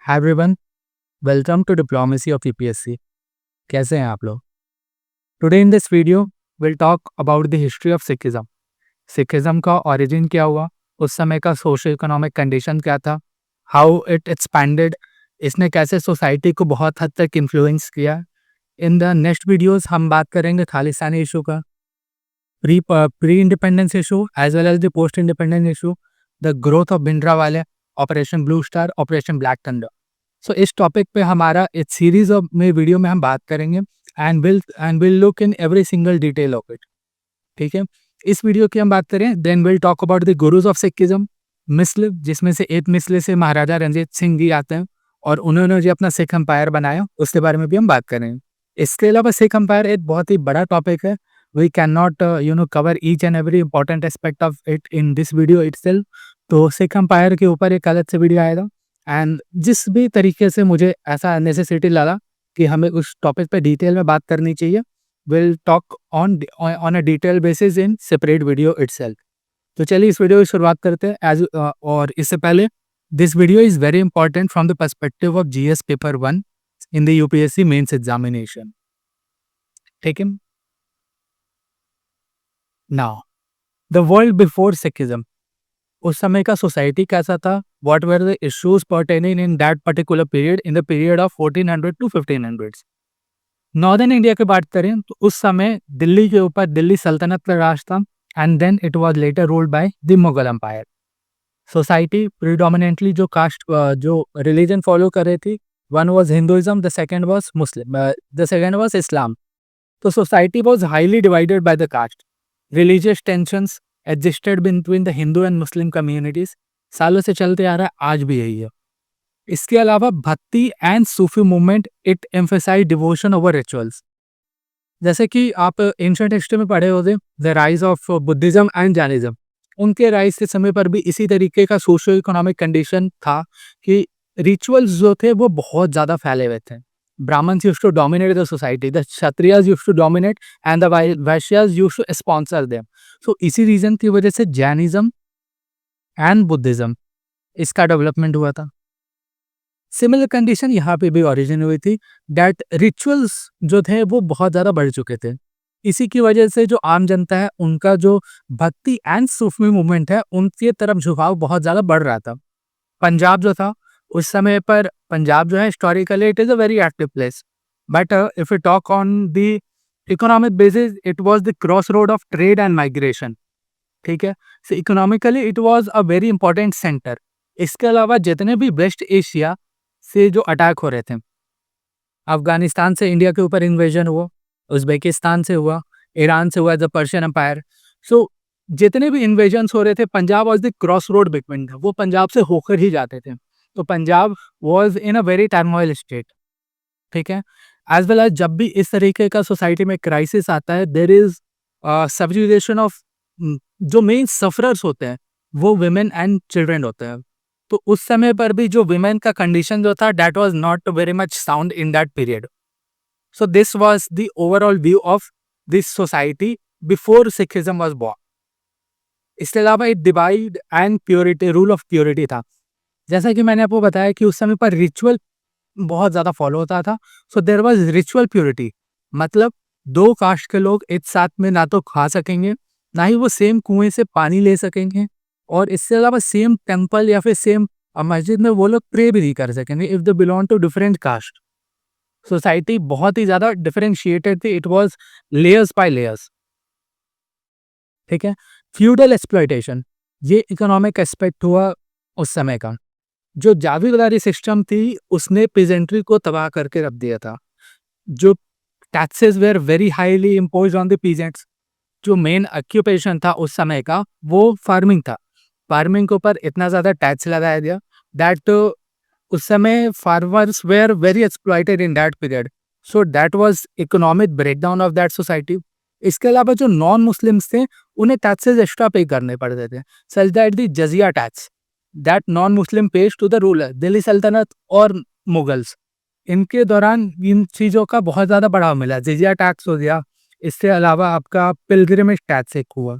Hi everyone, welcome to diplomacy of UPSC. कैसे हैं आप लोग? Today in this video will talk about the history of Sikhism. Sikhism का origin क्या हुआ, उस समय का सोशो इकोनॉमिक कंडीशन क्या था, हाउ इट एक्सपैंडेड, इसने कैसे सोसाइटी को बहुत हद तक इन्फ्लुएंस किया। इन द नेक्स्ट वीडियोस हम बात करेंगे खालिस्तानी इशू का, pre independence issue as well as the post independence issue, the growth of Bhindranwale, operation blue star, operation black thunder. So इस टॉपिक पे हमारा इस सीरीज ऑफ में वीडियो में हम बात करेंगे and will look in every single detail of it. ठीक है, इस वीडियो की हम बात करें, then will talk about the gurus of Sikhism, misl, जिसमें से एक मिस्ल से महाराजा रंजीत सिंह जी आते हैं और उन्होंने जो अपना सिख एम्पायर बनाया उसके बारे में भी हम बात करेंगे। इसके अलावा सिख एम्पायर एक बहुत ही बड़ा टॉपिक है। We can not cover each and every important aspect of it in this video itself. तो सिख एम्पायर के ऊपर एक अलग से वीडियो आएगा। एंड जिस भी तरीके से मुझे ऐसा नेसेसिटी लगा कि हमें उस टॉपिक पे डिटेल में बात करनी चाहिए, will talk on a detail basis in separate video itself. तो चलिए इस वीडियो की शुरुआत करते हैं। और इससे पहले, this video is very important from the perspective of GS paper 1 in the UPSC mains examination. ठीक है, now the world before Sikhism, उस समय का सोसाइटी कैसा था, what were the issues pertaining in that particular period, in the period of 1400 to 1500। Northern India की बात करें तो उस समय दिल्ली के ऊपर दिल्ली सल्तनत का राज था and then it was later ruled by the Mughal empire. Society predominantly जो कास्ट जो रिलीजन फॉलो कर रही थी, one was Hinduism, the second was Muslim, the second was Islam. तो society was highly divided by the caste. Religious tensions existed between the Hindu and Muslim communities, सालों से चलते आ रहा है, आज भी यही है। इसके अलावा bhakti and Sufi movement, it emphasize devotion over rituals. जैसे कि आप एंशिएंट हिस्ट्री में पढ़े होंगे, the rise of Buddhism and Jainism, उनके राइज के समय पर भी इसी तरीके का सोशियो इकोनॉमिक कंडीशन था कि रिचुअल्स जो थे वो बहुत ज़्यादा फैले हुए थे। Brahmins used to dominate the society, the Kshatriyas used to dominate and the Vaishyas used to sponsor them. So इसी रीजन की वजह से जैनिज्म एंड बुद्धिज्म, इसका डेवलपमेंट हुआ था। सिमिलर कंडीशन यहाँ पे भी ओरिजिन हुई थी, दैट रिचुअल्स जो थे वो बहुत ज़्यादा बढ़ चुके थे। इसी की वजह से जो आम जनता है उनका जो भक्ति एंड सूफी मूवमेंट है उनकी तरफ झुकाव बहुत ज़्यादा बढ़ रहा था। पंजाब जो था उस समय पर, पंजाब जो है historically it is a very active place, but if you talk on the economic basis, it was the cross road of trade and migration. ठीक है, so economically it was a very important centre. इसके अलावा जितने भी waste Asia से जो attack हो रहे थे, अफगानिस्तान से इंडिया के ऊपर इन्वेजन हुआ, उज़्बेकिस्तान से हुआ, ईरान से हुआ, द पर्शियन एम्पायर। सो जितने भी इन्वेजन्स हो रहे थे, Punjab was the cross road between, वो पंजाब से होकर ही जाते थे। तो Punjab was in a very turmoil state. ठीक है, एज वेल एज जब भी इस तरीके का सोसाइटी में क्राइसिस आता है, देयर इज सब्जुगेशन ऑफ, जो मेन सफरर्स होते हैं वो विमेन एंड चिल्ड्रन होते हैं। तो उस समय पर भी जो विमेन का कंडीशन जो था, that was not very much sound in that period. So this was the overall view of this society before Sikhism was born. इसके अलावा एक divide and purity, rule of purity था। जैसा कि मैंने आपको बताया कि उस समय पर रिचुअल बहुत ज़्यादा फॉलो होता था। So there was ritual purity, मतलब दो कास्ट के लोग एक साथ में ना तो खा सकेंगे, ना ही वो सेम कुएं से पानी ले सकेंगे, और इसके अलावा सेम टेम्पल या फिर सेम मस्जिद में वो लोग प्रे भी नहीं कर सकेंगे if they belong to different caste. Society बहुत ही ज़्यादा डिफरेंशिएटेड थी, it was layers by layers. ठीक है, फ्यूडल एक्सप्लॉयटेशन, ये इकोनॉमिक एस्पेक्ट हुआ उस समय का। जो जागीरदारी सिस्टम थी उसने पेजेंट्री को तबाह करके रख दिया था। जो taxes were very highly imposed on the peasants. जो मेन ऑक्यूपेशन था उस समय का वो फार्मिंग था। फार्मिंग के ऊपर इतना ज़्यादा टैक्स लगाया गया दैट उस समय farmers were very exploited in that period. So that was economic breakdown of that society. इसके अलावा जो नॉन मुस्लिम्स थे उन्हें टैक्सेस एक्स्ट्रा पे करने पड़ते थे, such that the jizya tax that non Muslim pays to the ruler, Delhi सल्तनत और मुगल्स, इनके दौरान इन चीज़ों का बहुत ज़्यादा बढ़ावा मिला। जिजिया टैक्स हो गया, इसके अलावा आपका पिलग्रिमेज टैक्स एक हुआ।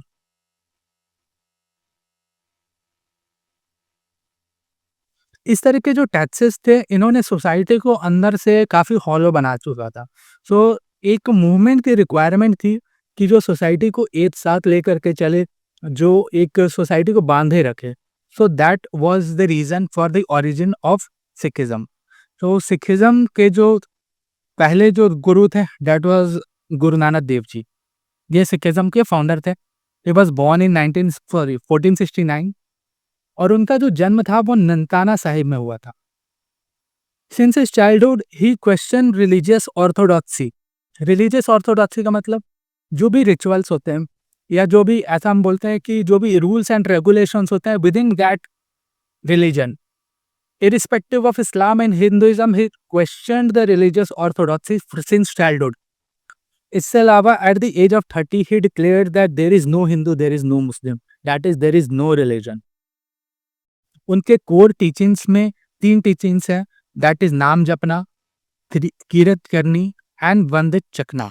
इस तरह के जो टैक्सेस थे इन्होंने सोसाइटी को अंदर से काफ़ी हॉलो बना चुका था। सो एक मूवमेंट की रिक्वायरमेंट थी कि जो सोसाइटी को एक साथ लेकर के चले, जो एक सोसाइटी को बांधे रखे। So that was the reason for the origin of Sikhism. तो सिखिज़्म के जो पहले जो गुरु थे दैट वाज़ गुरु नानक देव जी। ये सिखिज़्म के फाउंडर थे। ही वाज़ बोर्न इन 1469 और उनका जो जन्म था वो ननकाना साहिब में हुआ था। Since his childhood he question religious orthodoxy. Religious orthodoxy का मतलब जो भी रिचुअल्स होते हैं या जो भी ऐसा हम बोलते हैं कि जो भी रूल्स एंड रेगुलेशंस होते हैं with in that religion, irrespective of Islam and Hinduism, he questioned the religious orthodoxy since childhood. इससे अलावा at the age of 30 he declared that there is no Hindu, there is no Muslim, that is there is no religion. उनके core teachings में 3 teachings हैं, that is नाम जपना, कीरत करनी and वंदित चखना।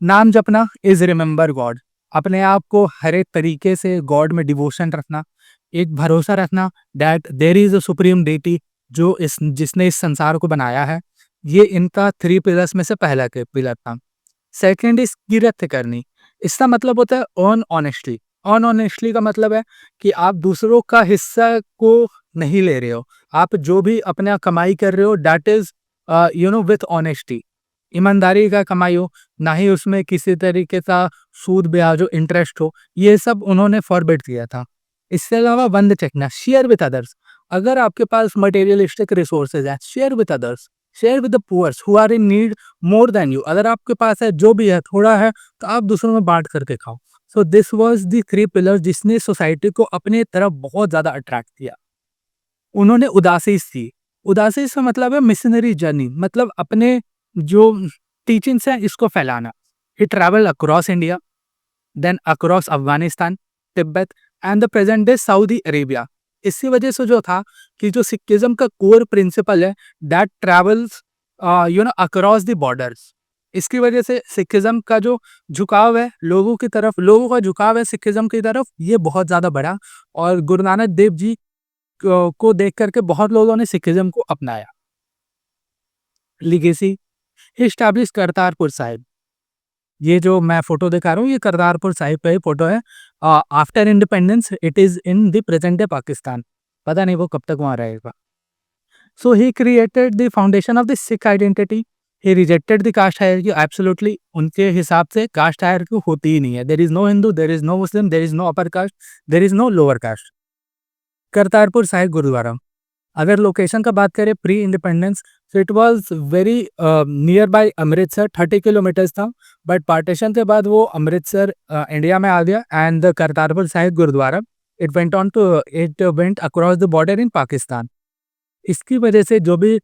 नाम जपना इज रिमेंबर गॉड, अपने आप को हर एक तरीके से गॉड में डिवोशन रखना, एक भरोसा रखना that there is a supreme deity जो जिसने इस संसार को बनाया है। ये इनका 3 पिलर्स में से पहला के पिलर था। सेकंड इज किरत करनी, इसका मतलब होता है अर्न ऑनेस्टली। अर्न ऑनेस्टली का मतलब है कि आप दूसरों का हिस्सा को नहीं ले रहे हो, आप जो भी अपना कमाई कर रहे हो दैट इज विथ ऑनेस्टी, ईमानदारी का कमाई हो, ना ही उसमें किसी तरीके का सूद ब्याज हो, इंटरेस्ट हो, ये सब उन्होंने फॉरबिड किया था। इसके अलावा बंद चखना, शेयर विद अदर्स, अगर आपके पास मटेरियलिस्टिक रिसोर्सेज है share with others, share with the poors who are in need more than you, अगर आपके पास है जो भी है थोड़ा है तो आप दूसरों में बांट करके खाओ। So this was the 3 pillars जिसने सोसाइटी को अपने तरफ बहुत ज्यादा अट्रैक्ट किया। उन्होंने उदासीस थी, उदासीस का मतलब है मिशनरी जर्नी, मतलब अपने जो टीचिंग्स हैं इसको फैलाना। He travel across India, then across Afghanistan, Tibet and the present day Saudi Arabia. इसी वजह से जो था कि जो सिखिज्म का कोर प्रिंसिपल है that travels across the borders. इसकी वजह से सिखिज्म का जो झुकाव है लोगों की तरफ, लोगों का झुकाव है सिखिज्म की तरफ, ये बहुत ज्यादा बढ़ा और गुरु नानक देव जी को देख करके बहुत लोगों ने सिखिज्म को अपनाया। लिगेसी, एस्टैब्लिश करतारपुर साहिब, ये जो मैं फोटो दिखा रहा हूँ ये करतारपुर साहिब का ही फोटो है। After independence it is in the present day Pakistan, पता नहीं वो कब तक वहाँ रहेगा। So he created the foundation of the Sikh identity, he rejected the caste hierarchy. Absolutely उनके हिसाब से कास्ट हायरार्की होती ही नहीं है, there is no Hindu, there is no Muslim, there is no upper caste, there is no lower caste. Kartarpur Sahib gurdwara, अगर location का बात करें प्री इंडिपेंडेंस तो it was very near by Amritsar, 30 kilometers था, बट पार्टीशन के बाद वो अमृतसर इंडिया में आ गया and the Kartarpur Sahib gurdwara it went across the border in Pakistan. इसकी वजह से जो भी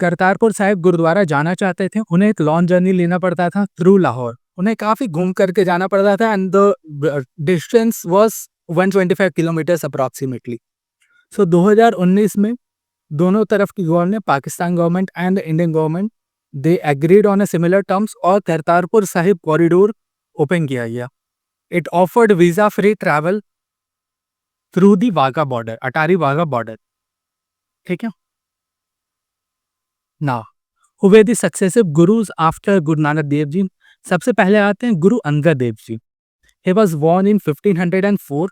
करतारपुर साहिब गुरुद्वारा जाना चाहते थे उन्हें एक लॉन्ग जर्नी लेना पड़ता था थ्रू लाहौर, उन्हें काफ़ी घूम करके जाना पड़ता था and the distance was 125 kilometres approximately. So 2019 में दोनों तरफ की government, Pakistan government and Indian government, they agreed on a similar terms और करतारपुर साहिब कॉरिडोर ओपन किया गया। It offered visa free travel through the Wagah border, Attari Wagah border. ठीक है ना, हुए दी सक्सेसिव गुरुज आफ्टर गुरु नानक देव जी। सबसे पहले आते हैं Guru Angad Dev ji. He was born in 1504।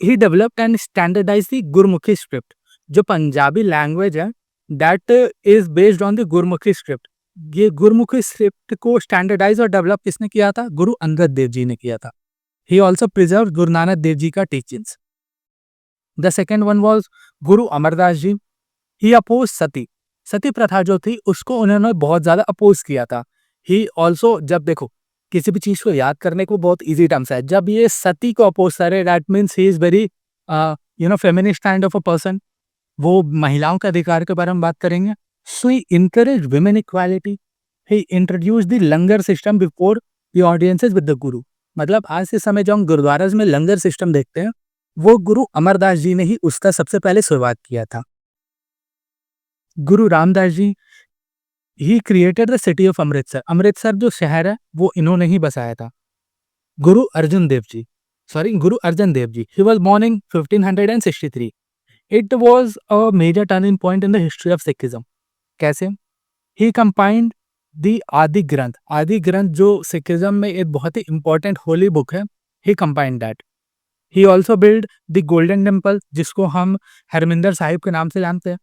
He developed and standardise the Gurmukhi script, जो पंजाबी लैंग्वेज है that is based on the Gurmukhi script. ये गुरमुखी स्क्रिप्ट को स्टैंडर्डाइज और डेवलप किसने किया था? गुरु अंगद देव जी ने किया था। ही ऑल्सो प्रिजर्व गुरु नानक देव जी का teachings. The second one was Guru Amar Das ji. He oppose सती, सती प्रथा जो थी उसको उन्होंने बहुत ज्यादा अपोज किया था। ही ऑल्सो, जब देखो किसी भी चीज को याद करने को बहुत इजी टर्म्स है, जब ये सती को अपोज करे that means he is very feminist kind of a person. वो महिलाओं के अधिकार के बारे में बात करेंगे। So he encourage women equality. He introduce the langar system before the audiences with the guru. मतलब आज के समय जो हम गुरुद्वारा में लंगर सिस्टम देखते हैं वो गुरु अमरदास जी ने ही उसका सबसे पहले शुरुआत किया था। Guru Ramdas ji, he created the city of Amritsar. Amritsar जो शहर है वो इन्होंने ही बसाया था। Guru Arjun Dev ji, he was born in 1563। It was a major turning point in the history of Sikhism. कैसे? He combined the आदि ग्रंथ, आदि ग्रंथ जो सिखिज्म में एक बहुत ही important holy book है, he combined that. He also built the Golden Temple जिसको हम हरमिंदर साहिब के नाम से जानते हैं.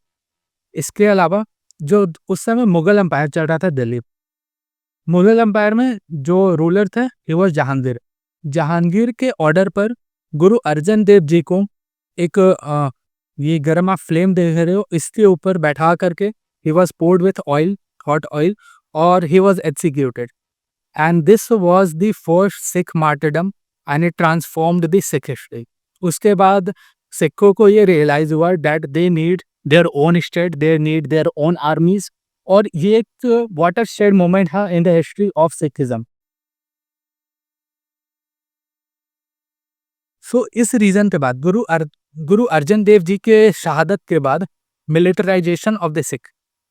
इसके अलावा जो उस समय मुगल एम्पायर चल रहा था दिल्ली, मुगल एम्पायर में जो रूलर थे ही वॉज जहांगीर. जहांगीर के ऑर्डर पर गुरु अर्जन देव जी को एक ये गर्म आप फ्लेम देख रहे हो, इसके ऊपर बैठा करके he was poured with oil, hot oil, और he was executed. And this was the first Sikh martyrdom and it transformed the Sikh history. उसके बाद सिखों को ये रियलाइज हुआ that they need their own state, they need their own armies, और ये एक वाटरशेड मोमेंट है in the history of Sikhism. So इस रीजन के बाद गुरु अर्जन देव जी के शहादत के बाद मिलिटराइजेशन ऑफ द सिख,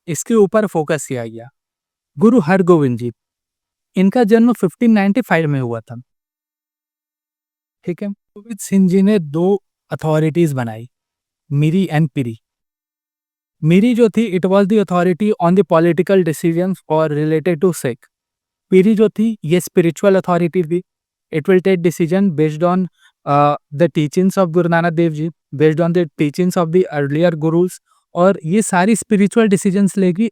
इसके ऊपर फोकस किया गया. गुरु हरगोविंद जी, इनका जन्म 1595 में हुआ था. ठीक है. गोविंद सिंह जी ने दो अथॉरिटीज बनाई, मिरी एंड पिरी. मिरी जो थी it was the authority on the political decisions और रिलेटेड टू सिख. पिरी जो थी ये स्पिरिचुअल अथॉरिटी थी. It will take decision based on the teachings of Guru Nanak Dev ji, based on the teachings of the earlier gurus, और ये सारी स्पिरिचुअल डिसीजंस लेगी.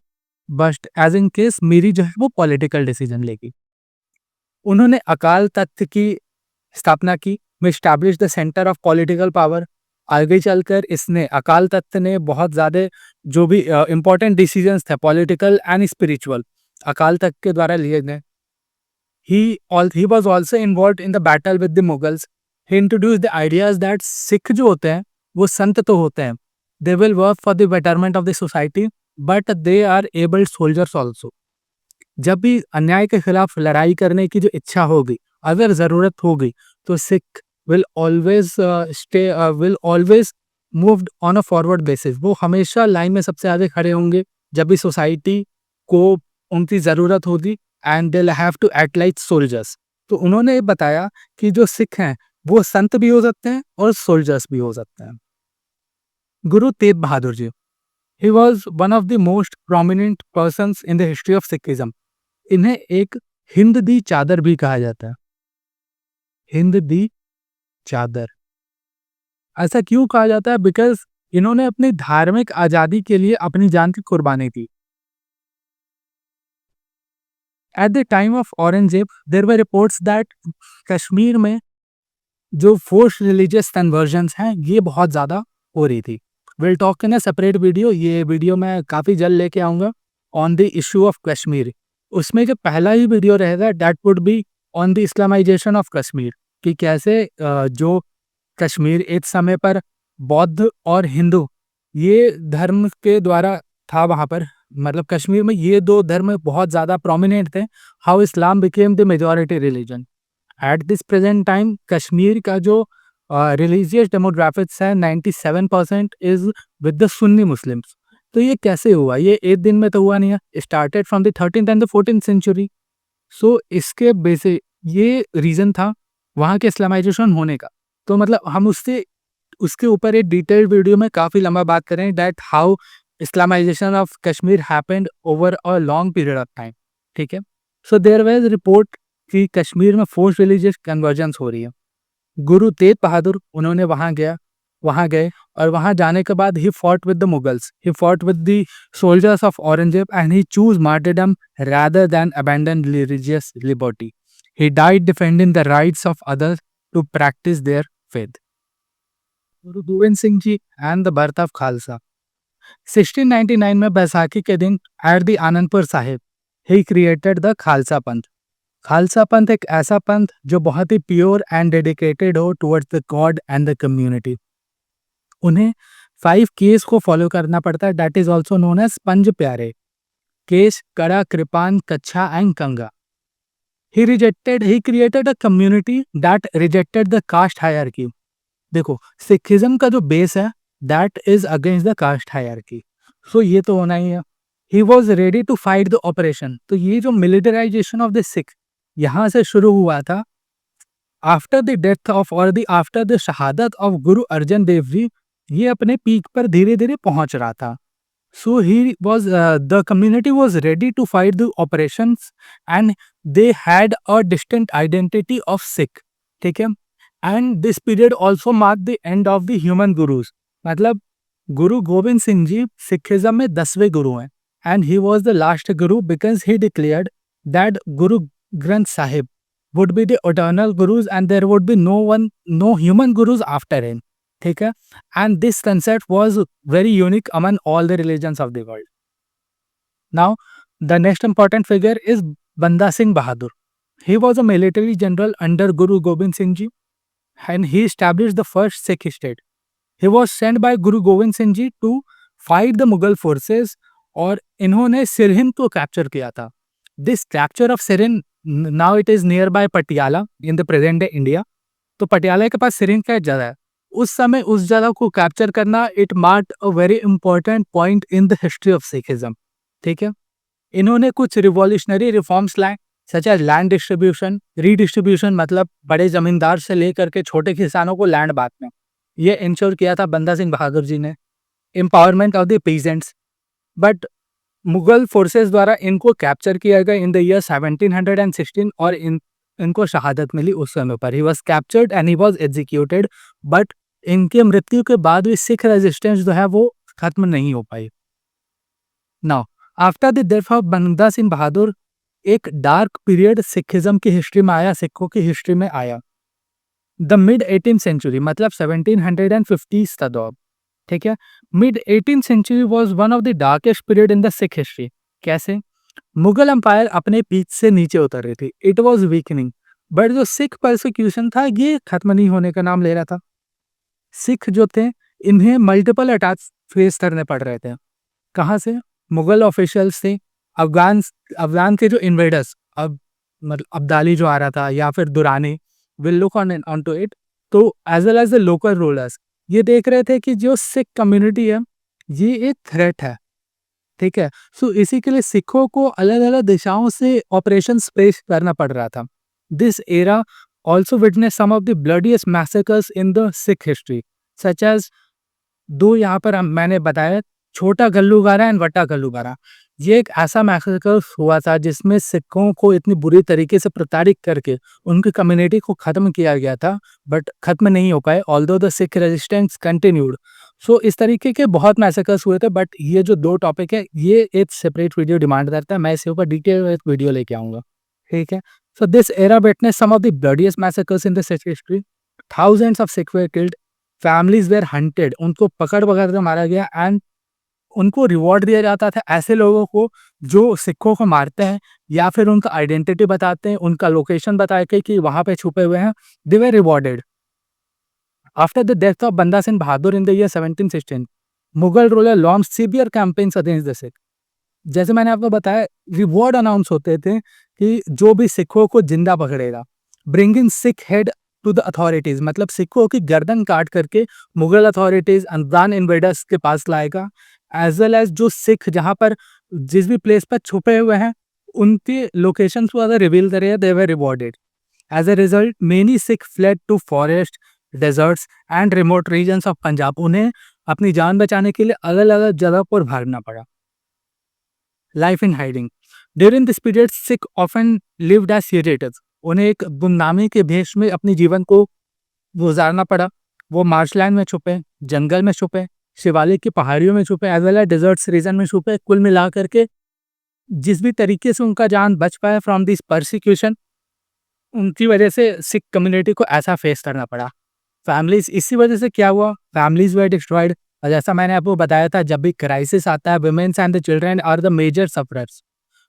But as in case miri जो है वो पॉलिटिकल डिसीजन लेगी. उन्होंने अकाल तख्त की स्थापना की, establish the centre of political power. आगे चलकर इसने अकाल तख्त ने बहुत ज़्यादा जो भी इम्पोर्टेंट डिसीजंस थे political and spiritual Akal Takht के द्वारा लिए गए. He was also involved in the battle with the Mughals. He introduced the ideas that Sikh जो होते हैं वो संत तो होते हैं, they will work for the betterment of the society, but they are able soldiers also. जब भी अन्याय के खिलाफ लड़ाई करने की जो इच्छा होगी, अगर ज़रूरत होगी, तो Sikh will always moved on a forward basis. वो हमेशा लाइन में सबसे आगे खड़े होंगे जब भी सोसाइटी को उनकी ज़रूरत होगी, and they have to act like soldiers. तो उन्होंने ये बताया कि जो सिख हैं वो संत भी हो सकते हैं और सोल्जर्स भी हो सकते हैं. Guru Tegh Bahadur ji, he was one of the most prominent persons in the history of Sikhism. इन्हें एक हिंद दी चादर भी कहा जाता है. हिंद दी चादर ऐसा क्यों कहा जाता है? बिकॉज इन्होंने अपनी धार्मिक आज़ादी के लिए अपनी जान की कुर्बानी दी. At the time of Aurangzeb, there were reports that Kashmir में जो फोर्स रिलीजियस कन्वर्जन्स हैं ये बहुत ज़्यादा हो रही थी. Will talk in a separate video. ये वीडियो मैं काफ़ी जल्द लेके आऊँगा on the issue of Kashmir. उसमें जो पहला ही वीडियो रहेगा that would be on the Islamisation of Kashmir, कि कैसे जो कश्मीर एक समय पर बौद्ध और हिंदू ये धर्म के द्वारा था वहाँ पर, मतलब कश्मीर में ये दो धर्म बहुत ज़्यादा प्रोमिनेंट थे. How Islam became the majority religion. At this present time Kashmir का जो रिलीजियस डेमोग्राफिक्स है 97% is with the Sunni Muslims. तो ये कैसे हुआ? ये एक दिन में तो हुआ नहीं है. Started from the 13th and the 14th century. So इसके बेसिस ये रीज़न था वहाँ के इस्लामाइजेशन होने का. तो मतलब हम उसके ऊपर एक डिटेल्ड वीडियो में काफ़ी लंबा बात करें that how Islamisation of Kashmir happened over a long period of time. ठीक है. सो देयर वाज रिपोर्ट कि कश्मीर में फोर्स रिलीजियस कन्वर्जेंस हो रही है. गुरु तेग बहादुर उन्होंने वहाँ गए और वहाँ जाने के बाद ही fought with the Mughals, he fought with the soldiers of Aurangzeb and he chose martyrdom rather than abandon religious liberty. He died defending the rights of others to practise their faith. Guru Gobind Singh ji and the birth of Khalsa. 1699 में बैसाखी के दिन at the Anandpur Sahib he created the Khalsa Panth. Khalsa Panth एक ऐसा पंथ जो बहुत ही pure and dedicated हो towards the God and the community. उन्हें 5 केस को फॉलो करना पड़ता है, that is also known as Panj Pyare. Kesh, kara, kirpan, kachha and kanga. He created a community that rejected the caste hierarchy. देखो सिखिज्म का जो बेस है that is against the caste hierarchy. So ये तो होना ही है. He was ready to fight the oppression. तो ये जो मिलिटराइजेशन ऑफ द सिख यहाँ से शुरू हुआ था आफ्टर द डेथ ऑफ और द आफ्टर द शहादत ऑफ गुरु अर्जन देव जी. ये अपने पीक पर धीरे-धीरे पहुँच रहा था। So the community was ready to fight the operations and they had a distinct identity of Sikh. ठीक है? And this period also marked the end of the human gurus. मतलब गुरु गोविंद सिंह जी सिखिज्म में 10वें गुरु हैं and he was the last guru because he declared that Guru Granth Sahib would be the eternal gurus and there would be no human gurus after him. ठीक है? And this concept was very unique among all the religions of the world. Now, the next important figure is Banda Singh Bahadur. He was a military general under Guru Gobind Singh Ji and he established the first Sikh state. He was sent by Guru Gobind Singh Ji to fight the Mughal forces और इन्होंने सिरहिंद को capture किया था. This capture of Sirhind, now it is nearby Patiala in the present day India. तो पटियाला के पास सिरहिंद का एक जगह है. उस समय उस जगह को कैप्चर करना it marked a very important point in the history of Sikhism. ठीक है? इन्होंने कुछ रिवॉल्यूशनरी रिफॉर्म्स लाए such as land distribution, redistribution मतलब बड़े जमींदार से लेकर के छोटे किसानों को लैंड बांटना. ये इंश्योर किया था बंदा सिंह बहादुर जी ने. Empowerment of the peasants. But Mughal forces द्वारा इनको कैप्चर किया गया इन द ईयर 1716 और इनको शहादत मिली उस समय पर. He was captured and he was executed. But इनके मृत्यु के बाद भी सिख रेजिस्टेंस जो है वो खत्म नहीं हो पाई. Now after the death of Banda Singh Bahadur एक डार्क पीरियड सिखिज्म की हिस्ट्री में आया, सिखों की हिस्ट्री में आया. द मिड 18th सेंचुरी मतलब 1750s का दौर. ठीक है? Mid 18th century was one of the darkest period in the Sikh history. कैसे? मुगल एम्पायर अपने पीक से नीचे उतर रही थी. It was weakening. बट जो सिख परसिक्यूशन था ये खत्म नहीं होने का नाम ले रहा था. सिख जो थे इन्हें मल्टीपल अटैक्स फेस करने पड़ रहे थे. कहाँ से? मुगल ऑफिशियल्स से, अफगान के जो इन्वेडर्स, अब मतलब अब्दाली जो आ रहा था या फिर Durrani, will look on to it. तो as well as the local rulers ये देख रहे थे कि जो सिख कम्युनिटी है ये एक थ्रेट है. ठीक है? सो इसी के लिए सिखों को अलग अलग दिशाओं से ऑपरेशन पेश करना पड़ रहा था. This era also witness some of the bloodiest massacres in the Sikh history such as दो यहाँ पर मैंने बताया छोटा गल्लूगारा एंड वट्टा गल्लूगारा. ये एक ऐसा मैसेकर हुआ था जिसमें सिखों को इतनी बुरी तरीके से प्रताड़ित करके उनकी कम्युनिटी को खत्म किया गया था. बट खत्म नहीं हो पाए although the Sikh resistance continued. So इस तरीके के बहुत मैसेकर्स हुए थे. बट ये जो दो टॉपिक है ये एक सेपरेट वीडियो डिमांड करता है. मैं इसके ऊपर डिटेल में एक वीडियो लेके आऊँगा. ठीक है? So this era witness some of the bloodiest massacres in the Sikh history. Thousands of Sikh were killed. Families were hunted. उनको पकड़ कर मारा गया एंड उनको रिवॉर्ड दिया जाता था ऐसे लोगों को जो सिखों को मारते हैं या फिर उनका आइडेंटिटी बताते हैं, उनका लोकेशन बता के कि वहां पे छुपे हुए हैं. They were rewarded. After the death of Banda Singh Bahadur in the year 1716 Mughal ruler launch severe campaigns against the Sikh. जैसे मैंने आपको बताया रिवॉर्ड अनाउंस होते थे कि जो भी सिखों को जिंदा पकड़ेगा, bringing Sikh head to the authorities मतलब सिखों की गर्दन काट करके मुगल अथॉरिटीज अफगान इन्वेडर्स के पास लाएगा. एज वेल एज जो सिख जहाँ पर जिस भी प्लेस पर छुपे हुए हैं उनकी लोकेशन को अगर रिवील करेगा they were rewarded. As a result many Sikh fled to forest, deserts and remote regions of Punjab. उन्हें अपनी जान बचाने के लिए अलग अलग जगह पर भागना पड़ा. Life in hiding. During this period Sikh often lived as fugitives. उन्हें एक गुमनामी के भेष में अपने जीवन को गुजारना पड़ा. वो मार्शलैंड में छुपे, जंगल में छुपे, शिवालिक की पहाड़ियों में छुपे, as well as deserts region में छुपे. कुल मिला करके जिस भी तरीके से उनका जान बच पाया फ्रॉम दिस परसिक्यूशन उनकी वजह से सिख कम्युनिटी को ऐसा फेस करना पड़ा. फैमिलीज इसी वजह से क्या हुआ, फैमिलीज वर डिस्ट्रॉयड. और जैसा मैंने आपको बताया था जब भी क्राइसिस आता है womens and the children are the major sufferers.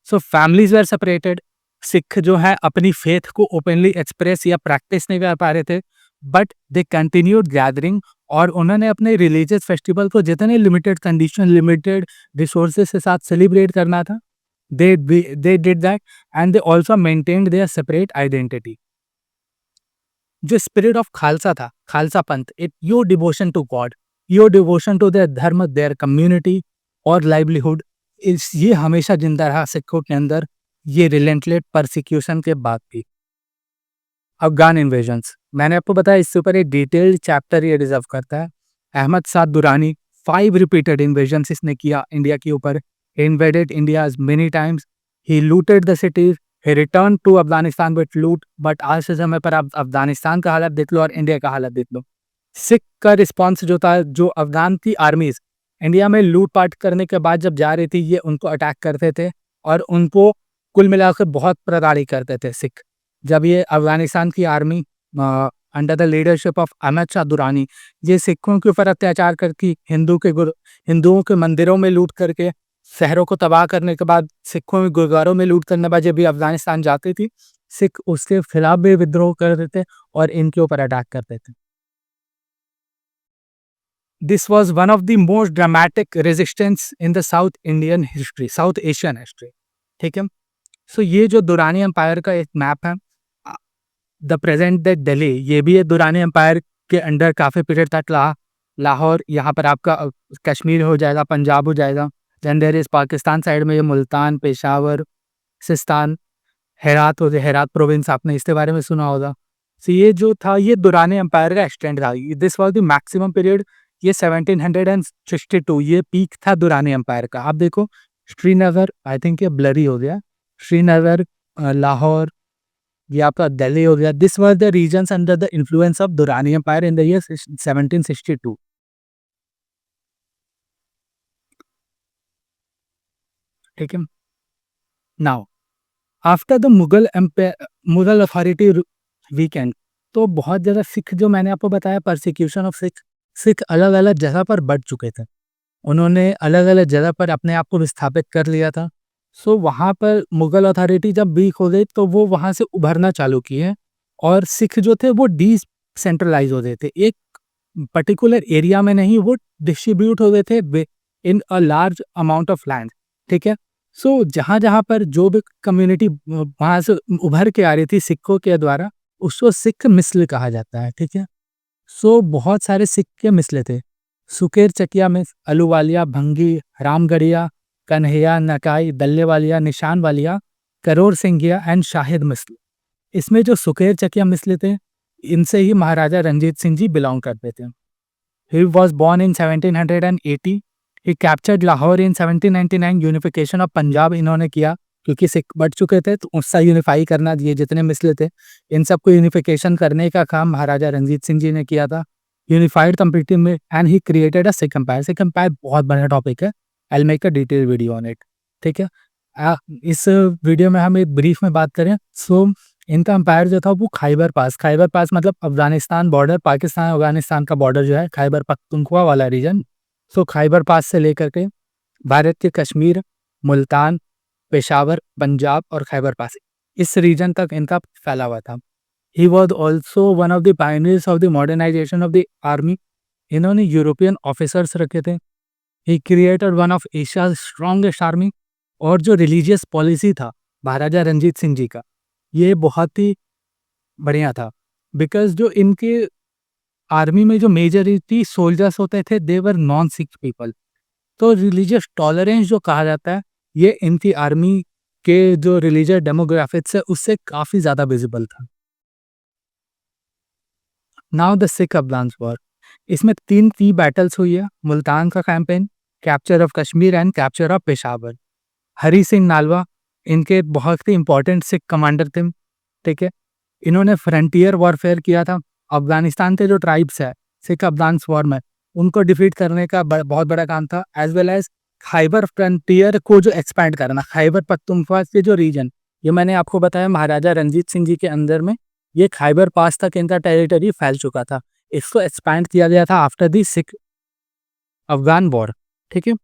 So families were separated. Sikh जो है अपनी फेथ को ओपनली एक्सप्रेस या प्रैक्टिस नहीं कर पा रहे थे. बट दे कंटिन्यूड गैदरिंग और उन्होंने अपने रिलीजियस फेस्टिवल को जितने लिमिटेड कंडीशन, लिमिटेड रिसोर्सेज के साथ सेलिब्रेट करना था they did that and they also maintained their separate identity. जो स्पिरिट ऑफ खालसा था, Khalsa Panth, it your devotion to God, your devotion to their dharma, their community और लाइवलीहुड, ये हमेशा जिंदा रहा सिखों के अंदर. ये रिलेंटलेस परसिक्यूशन के बाद भी. अफगान इन्वेजन्स मैंने आपको बताया इसके ऊपर एक डिटेल्ड चैप्टर ये डिजर्व करता है. अहमद साद दुरानी 5 रिपीटेड इन्वेजन्स इसने किया इंडिया के ऊपर, invaded India many times, he looted the cities, he return to Afghanistan with loot. But आज के समय पर आप अफगानिस्तान का हालत देख लो और इंडिया का हालत देख लो। सिख का रिस्पॉन्स जो था, जो अफगान की आर्मीज इंडिया में लूटपाट करने के बाद जब जा रही थी, ये उनको अटैक करते थे और उनको कुल मिलाकर बहुत प्रताड़ित करते थे सिख। जब ये अफगानिस्तान की army under the leadership of Ahmad Shah Durrani ये सिखों के ऊपर अत्याचार करके हिंदुओं के मंदिरों में लूट करके शहरों को तबाह करने के बाद, सिखों में गुरुद्वारों में लूट करने के बाद जब भी अफगानिस्तान जाती थी, सिख उसके खिलाफ भी विद्रोह करते थे और इनके ऊपर अटैक करते थे। This was one of the most dramatic resistance in the south Indian history, south Asian history. ठीक है, सो ये जो दुरानी एम्पायर का एक मैप है, द प्रेजेंट डे दिल्ली, ये भी है दुरानी एम्पायर के अंडर काफ़ी पीरियड तक लाहौर, यहाँ पर आपका कश्मीर हो जाएगा, पंजाब हो जाएगा। Then there is Pakistan side में ये मुल्तान, पेशावर, सिस्तान, हेरात हो जाए, हेरात प्रोविंस आपने इसके बारे में सुना होगा। सो ये जो था ये दुरानी एम्पायर का एक्सटेंड था। This was the maximum period, ये 1762 ये पीक था दुरानी एम्पायर का। आप देखो श्रीनगर, आई थिंक ये ब्लरी हो गया, श्रीनगर, लाहौर, ये आपका दिल्ली हो गया। This was the regions under the influence of Durrani empire in the year 1762। ठीक है, now after the Mughal authority weakened, तो बहुत ज़्यादा सिख, जो मैंने आपको बताया परसिक्यूशन ऑफ सिख, सिख अलग अलग जगह पर बढ़ चुके थे। उन्होंने अलग अलग जगह पर अपने आप को विस्थापित कर लिया था। सो वहाँ पर मुगल अथॉरिटी जब वीक हो गई तो वो वहाँ से उभरना चालू किए और सिख जो थे वो डिसेंट्रलाइज हो गए थे, एक पर्टिकुलर एरिया में नहीं, वो डिस्ट्रीब्यूट हो गए थे in a large amount of land. ठीक है, सो जहाँ जहाँ पर जो भी कम्युनिटी वहाँ से उभर के आ रही थी सिखों के द्वारा, उसको सिख मिसल कहा जाता है। ठीक है, सो बहुत सारे सिख के मिसले थे, सुकेर चकिया में अलूवालिया, भंगी, रामगढ़िया, कन्हैया, नकाई, दल्लेवालिया, निशान वालिया, करोड़ सिंघिया एंड शाहिद मिसल। इसमें जो सुकेर चकिया मिसले थे, इनसे ही महाराजा रंजीत सिंह जी बिलोंग करते थे। He was born in 1780। He captured Lahore in 1799। Unification of Punjab इन्होंने किया, क्योंकि सिख बढ़ चुके थे तो उसका यूनिफाई करना, ये जितने मिसले थे इन सबको यूनिफिकेशन करने का काम महाराजा रंजीत सिंह जी ने किया था। यूनिफाइड कंप्लीटली में and he created a Sikh empire. Sikh empire बहुत बड़ा टॉपिक है, I will make a detail video on it. ठीक है, इस वीडियो में हम एक ब्रीफ में बात करें, सो इनका एम्पायर जो था वो खैबर पास मतलब अफगानिस्तान बॉर्डर, पाकिस्तान अफगानिस्तान का बॉर्डर जो है, खैबर पख्तूनख्वा वाला रीजन। सो खैबर पास से लेकर के भारत के कश्मीर, मुल्तान, पेशावर, पंजाब और खैबर पास, इस रीजन तक इनका फैला हुआ था। He was also one of the pioneers of the modernization of the army. इन्होंने यूरोपियन ऑफिसर्स रखे थे। He created one of Asia strongest army. और जो रिलीजियस पॉलिसी था महाराजा रंजीत सिंह जी का, ये बहुत ही बढ़िया था, बिकॉज जो इनके आर्मी में जो मेजॉरिटी सोल्जर्स होते थे, they were non Sikh people. तो रिलीजियस टॉलरेंस जो कहा जाता है, ये इनकी आर्मी के जो रिलीजियस डेमोग्राफिक्स है उससे काफ़ी ज़्यादा विजिबल था। Now the Sikh Afghan war, इसमें 3 की बैटल्स हुई है। मुल्तान का campaign, capture of Kashmir and capture of Peshawar. Hari Singh Nalwa इनके बहुत ही इंपॉर्टेंट सिख कमांडर थे। ठीक है, इन्होंने फ्रंटियर वॉरफेयर किया था। अफगानिस्तान के जो ट्राइब्स है सिख अफगान वॉर में, उनको डिफीट करने का बहुत बड़ा काम था, as well as Khyber frontier को जो एक्सपैंड करना, खैबर पख्तूनख्वा के जो रीजन, ये मैंने आपको बताया महाराजा रंजीत सिंह जी के अंदर में ये खैबर पास तक इनका टेरिटरी फैल चुका था। इसको एक्सपैंड किया गया था after the Sikh Afghan war. ठीक है,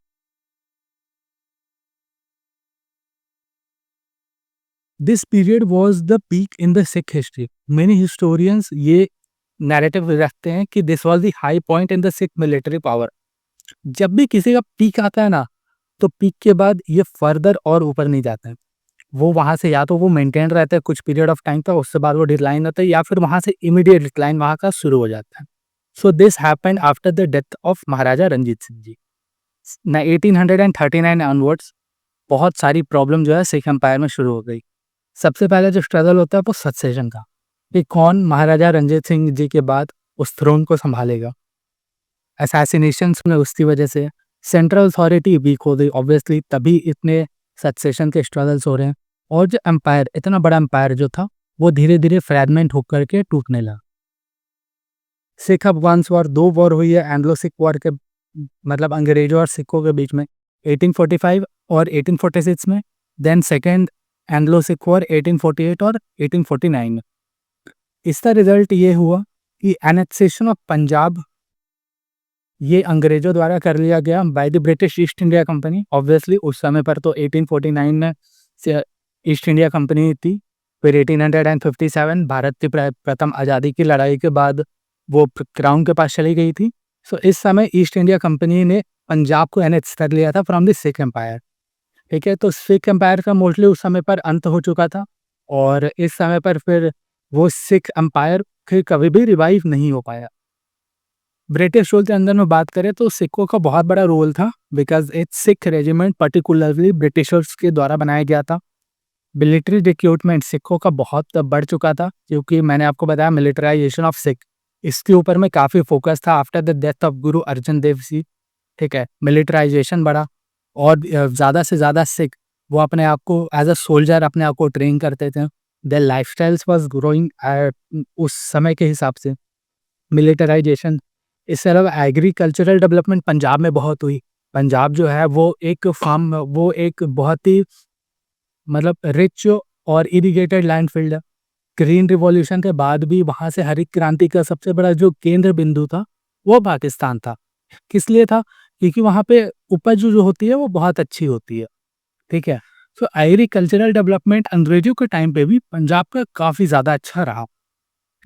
this period was the peak in the Sikh history. Many historians ये नैरेटिव रखते हैं कि this was the high point in the Sikh military power. जब भी किसी का पीक आता है ना, तो पीक के बाद ये फर्दर और ऊपर नहीं जाता है। वो वहाँ से या तो वो मेंटेन रहता है कुछ पीरियड ऑफ टाइम तक, उसके बाद वो डिक्लाइन होता है, या फिर वहाँ से इमीडिएट डिक्लाइन वहाँ का शुरू हो जाता है। So this happened after the death of Maharaja Ranjit Singh ji. 1839 onwards बहुत सारी प्रॉब्लम जो है सिख एम्पायर में शुरू हो गई। सबसे पहले जो स्ट्रगल होता है वो सक्सेशन का, कि कौन महाराजा रंजीत सिंह जी के बाद उस थ्रोन को संभालेगा। असैसिनेशंस में उसकी वजह से सेंट्रल अथॉरिटी वीक हो गई ऑब्वियसली, तभी इतने सक्सेशन के स्ट्रगल्स हो रहे हैं। और जो एम्पायर, इतना बड़ा एम्पायर जो था, वो धीरे धीरे फ्रैगमेंट होकर के टूटने लगा। सिख अफगान्स वॉर, 2 वॉर हुई है एंग्लो सिख वॉर के, मतलब अंग्रेजों और सिखों के बीच में, 1845 और 1846 में। Then second Anglo Sikh war 1848 और 1849 में। इसका रिजल्ट ये हुआ कि एनेक्सेशन ऑफ पंजाब ये अंग्रेजों द्वारा कर लिया गया by the British east India company. Obviously उस समय पर तो 1849 में ईस्ट इंडिया कंपनी थी। फिर 1857 भारत की प्रथम आज़ादी की लड़ाई के बाद वो क्राउन के पास चली गई थी। सो इस समय ईस्ट इंडिया कंपनी ने पंजाब को एनेक्स कर लिया था फ्रॉम द सिख एम्पायर। ठीक है, तो सिख एम्पायर का मोस्टली उस समय पर अंत हो चुका था, और इस समय पर फिर वो सिख एम्पायर फिर कभी भी रिवाइव नहीं हो पाया। ब्रिटिश रूल के अंदर में बात करें तो सिखों का बहुत बड़ा रोल था, बिकॉज एक सिख रेजिमेंट पर्टिकुलरली ब्रिटिशर्स के द्वारा बनाया गया था। मिलिट्री रिक्रूटमेंट सिखों का बहुत बढ़ चुका था, क्योंकि मैंने आपको बताया मिलिटराइजेशन ऑफ सिख, इसके ऊपर में काफ़ी फोकस था after the death of Guru Arjan Dev ji. ठीक है, मिलिटराइजेशन बढ़ा, और ज़्यादा से ज़्यादा सिख वो अपने आप को एज अ सोल्जर अपने आप को ट्रेन करते थे। Their life styles was growing उस समय के हिसाब से, मिलिटराइजेशन। इससे अलावा एग्रीकल्चरल डेवलपमेंट पंजाब में बहुत हुई। पंजाब जो है वो एक बहुत ही मतलब रिच और इरिगेटेड लैंडफील्ड है। ग्रीन रिवॉल्यूशन के बाद भी वहाँ से हरित क्रांति का सबसे बड़ा जो केंद्र बिंदु था वो पाकिस्तान था। किस लिए था? क्योंकि वहाँ पे उपज जो होती है वो बहुत अच्छी होती है। ठीक है, तो एग्रीकल्चरल डेवलपमेंट अंग्रेजों के टाइम पे भी पंजाब का काफ़ी ज़्यादा अच्छा रहा।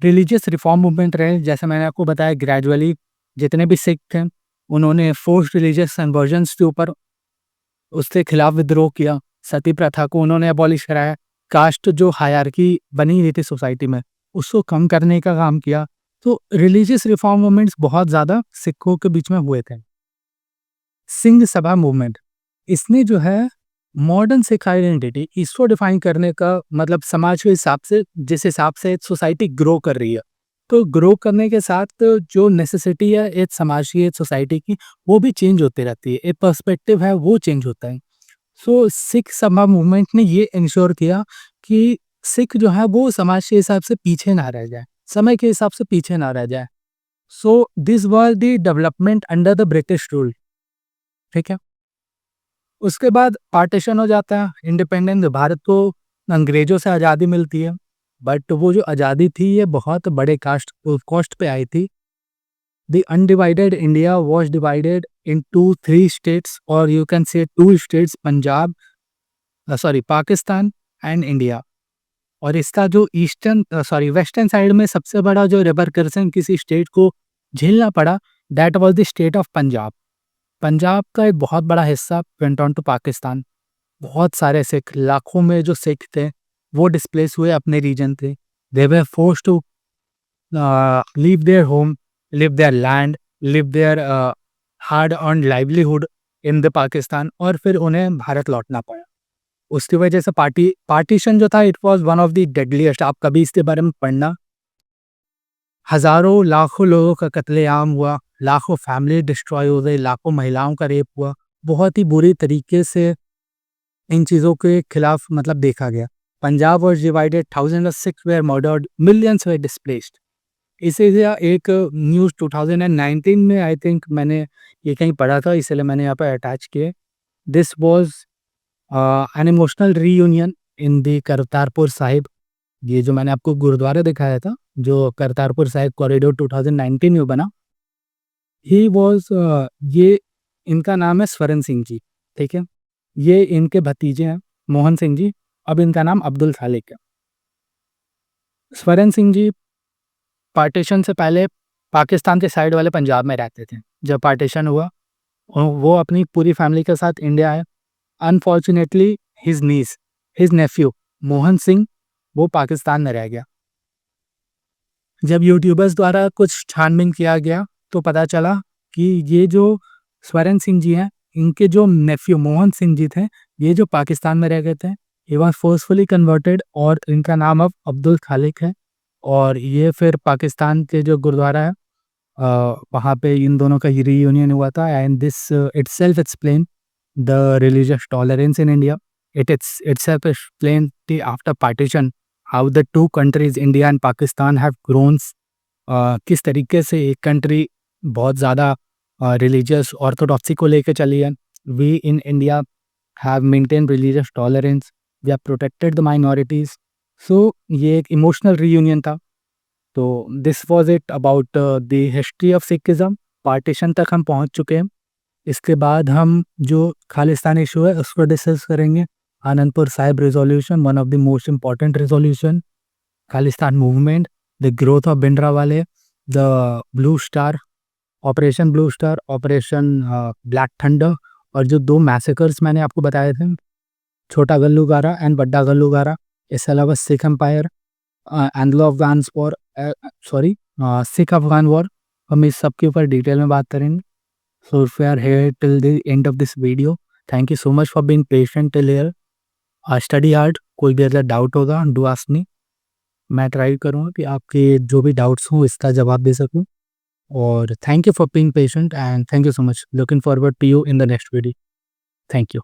रिलीजियस रिफॉर्म मूवमेंट रहे, जैसे मैंने आपको बताया, ग्रेजुअली जितने भी सिख थे उन्होंने फोर्स्ड रिलीजियस कन्वर्जन्स के ऊपर उसके खिलाफ विद्रोह किया। सती प्रथा को उन्होंने अबॉलिश कराया। कास्ट जो हायरार्की बनी हुई थी सोसाइटी में उसको कम करने का काम किया। तो रिलीजियस रिफॉर्म मूवमेंट्स बहुत ज़्यादा सिखों के बीच में हुए थे। सिंह सभा मूवमेंट, इसने जो है मॉडर्न सिख आइडेंटिटी इसको डिफाइन करने का मतलब समाज के हिसाब से, जिस हिसाब से सोसाइटी ग्रो कर रही है, तो ग्रो करने के साथ जो नेसेसिटी है एक समाज की, एक सोसाइटी की, वो भी चेंज होती रहती है। एक पर्सपेक्टिव है वो चेंज होता है। सो सिख सभा मूवमेंट ने ये इंश्योर किया कि सिख जो है वो समाज के हिसाब से पीछे ना रह जाए, समय के हिसाब से पीछे ना रह जाए। So this was the development under the British rule. ठीक है, उसके बाद पार्टीशन हो जाता है, इंडिपेंडेंस भारत को अंग्रेजों से आज़ादी मिलती है। बट वो जो आज़ादी थी ये बहुत बड़े कॉस्ट पे आई थी। The undivided India was divided into 3 states, और you can say 2 states, Punjab Pakistan and India. और इसका जो वेस्टर्न साइड में सबसे बड़ा जो रिपरकशन किसी स्टेट को झेलना पड़ा, that was the state of Punjab. Punjab का एक बहुत बड़ा हिस्सा वेंट ऑन टू पाकिस्तान। बहुत सारे सिख, लाखों में जो सिख थे वो डिस्प्लेस हुए अपने रीजन थे। They were forced to leave their home, leave their land, leave their hard earned livelihood in the Pakistan, और फिर उन्हें भारत लौटना पड़ा। उसकी वजह से पार्टीशन जो था, it was one of the deadliest. आप कभी इसके बारे में पढ़ना, हज़ारों लाखों लोगों का कत्लेआम हुआ, लाखों फैमिली डिस्ट्रॉय हो गई, लाखों महिलाओं का रेप हुआ। बहुत ही बुरी तरीके से इन चीज़ों के खिलाफ मतलब देखा गया। Punjab was divided, thousand of Sikhs were murdered, millions were displaced. इसीलिए एक न्यूज़ 2019 में आई थिंक मैंने ये कहीं पढ़ा था, इसलिए मैंने यहाँ पर अटैच किए। This was an emotional reunion in the Kartarpur Sahib. ये जो मैंने आपको गुरुद्वारा दिखाया था, जो करतारपुर साहिब कॉरिडोर 2019 में बना, ही वाज ये इनका नाम है स्वरण सिंह जी। ठीक है, ये इनके भतीजे हैं मोहन सिंह जी। अब इनका नाम अब्दुल खालिक है। स्वरण सिंह जी पार्टीशन से पहले पाकिस्तान के साइड वाले पंजाब में रहते थे। जब पार्टीशन हुआ वो अपनी पूरी फैमिली के साथ इंडिया आए। अनफॉर्चुनेटली हिज नेफ्यू मोहन सिंह वो पाकिस्तान में रह गया। जब यूट्यूबर्स द्वारा कुछ छानबीन किया गया तो पता चला कि ये जो स्वरण सिंह जी हैं, इनके जो नेफ्यू मोहन सिंह जी थे, ये जो पाकिस्तान में रह गए थे, ये वॉज फोर्सफुली कन्वर्टेड, और इनका नाम अब अब्दुल खालिक है। और ये फिर पाकिस्तान के जो गुरुद्वारा है वहाँ पे इन दोनों का रीयूनियन हुआ था and this itself explain the religious tolerance in India. It itself explained the after partition how the two countries India and Pakistan have grown. किस तरीके से एक कंट्री बहुत ज़्यादा रिलीजियस ऑर्थोडॉक्सी को लेके चली है. We in India have maintain religious tolerance, we have protected the minorities. So ये एक इमोशनल रीयूनियन था. तो this was it about the history of Sikhism. Partition तक हम पहुंच चुके हैं. इसके बाद हम जो खालिस्तान इशू है उसको डिस्कस करेंगे. Anandpur Sahib resolution, one of the most important resolution. Khalistan movement, the growth of Bhindranwale, the blue star, operation black thunder, और जो 2 मैसेकर्स मैंने आपको बताए थे, छोटा गल्लूगारा एंड बड्डा गल्लूगारा. इसके अलावा Sikh empire, Anglo Afghan war, Sikh Afghan war, हम इस सब के ऊपर डिटेल में बात करेंगे. So if you are here till the end of this video, thank you so much for being patient till here. Study hard. कोई भी अगर डाउट होगा डू आस्क मी. मैं ट्राई करूँगा कि आपके जो भी डाउट्स हों इसका जवाब दे सकूँ. और thank you for being patient and thank you so much. Looking forward to you in the next video. Thank you.